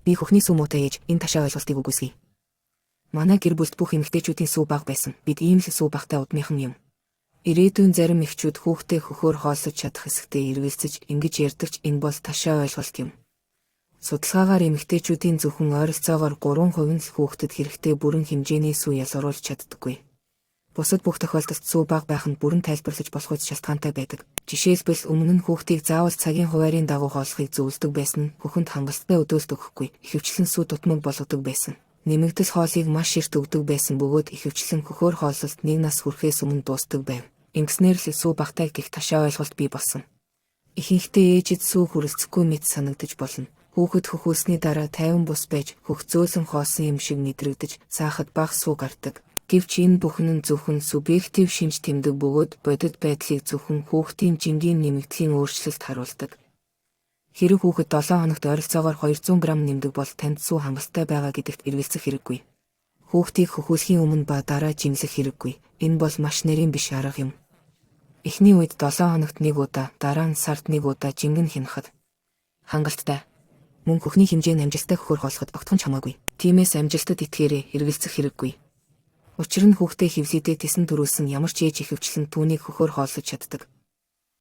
Би хөхний сүү муутай ээж, энэ ташаа ойлголтыг үгүйсгэе. Манай гэр бүлд бүх эмэгтэйчүүдийн сүү бага байсан. Бид ийм л сүү багтай удмынхан юм. Ирээдүйн зарим эхчүүд хүүхдээ хөхөөр хоолсож чадах хэсэгтээ эргэлзэж ингэж ярьдаг ч энэ бол ташаа ойлголт юм. Судалгаагаар эмэгтэйчүүдийн зөвхөн ойролцоогоор 3% нь л хүүхдэд хэрэгтэй бүрэн хэмжээний сүү ялгаруулж чаддаггүй. Бусад бүх тохиолдолд сүү бага байх нь бүрэн тайлбарлаж болохгүй шалтгаантай байдаг. Жишээлбэл өмнө нь хүүхдийг заавал цагийн хуваарийн дагуу хооллохыг зөвлөдөг байсан нь хөхөнд хангалттай өдөөлт өгөхгүй, ихэвчлэн сүү дутмаг болгодог байсан. Нэмэгдэл хоолыг маш эрт өгдөг байсан бөгөөд ихэвчлэн хөхөөр хооллолт 1 нас хүрэхээс өмнө дуусдаг байв. Ингэснээр л сүү багтай гэх ташаа ойлголт бий болсон. Ихэнхдээ ээжид сүү хүрэлцэхгүй мэт санагдаж болно. Хүүхэд хөхөөсний дараа 50 бус байж хөх зөөлөн хоосон юм шиг мэдрэгдэж цаахад бага сүү гардаг. Гэвч энэ бүхэн нь зөвхөн субъектив шинж тэмдэг бөгөөд бодит байдлыг зөвхөн хүүхдийн жингийн нэмэгдэлийн өөрчлөлт харуулдаг. Хэрэв хүүхэд 7 хоногт ойролцоогоор 200 г нэмдэг бол танд сүү хангалттай байгаа гэдэгт эргэлзэх хэрэггүй. Хүүхдийг хөхөөсхийн өмнө ба дараа жимлэх хэрэггүй. Энэ бол маш нарийн биш арга юм. Эхний үед 7 хоногт 1 удаа, дараа нь сард 1 удаа жингэн хянахад хангалттай. Мөн хөхний хэмжээ нь амжилттай хөхөөр хооллоход огтхон ч хамаагүй. Тиймээс амжилтад итгээрэй, эргэлзэх хэрэггүй. Учир нь хүүхдээ хевлийдээ тесэн төрүүлсэн ямар ч ээж ихэвчлэн түүнийг хөхөөр хооллож чаддаг.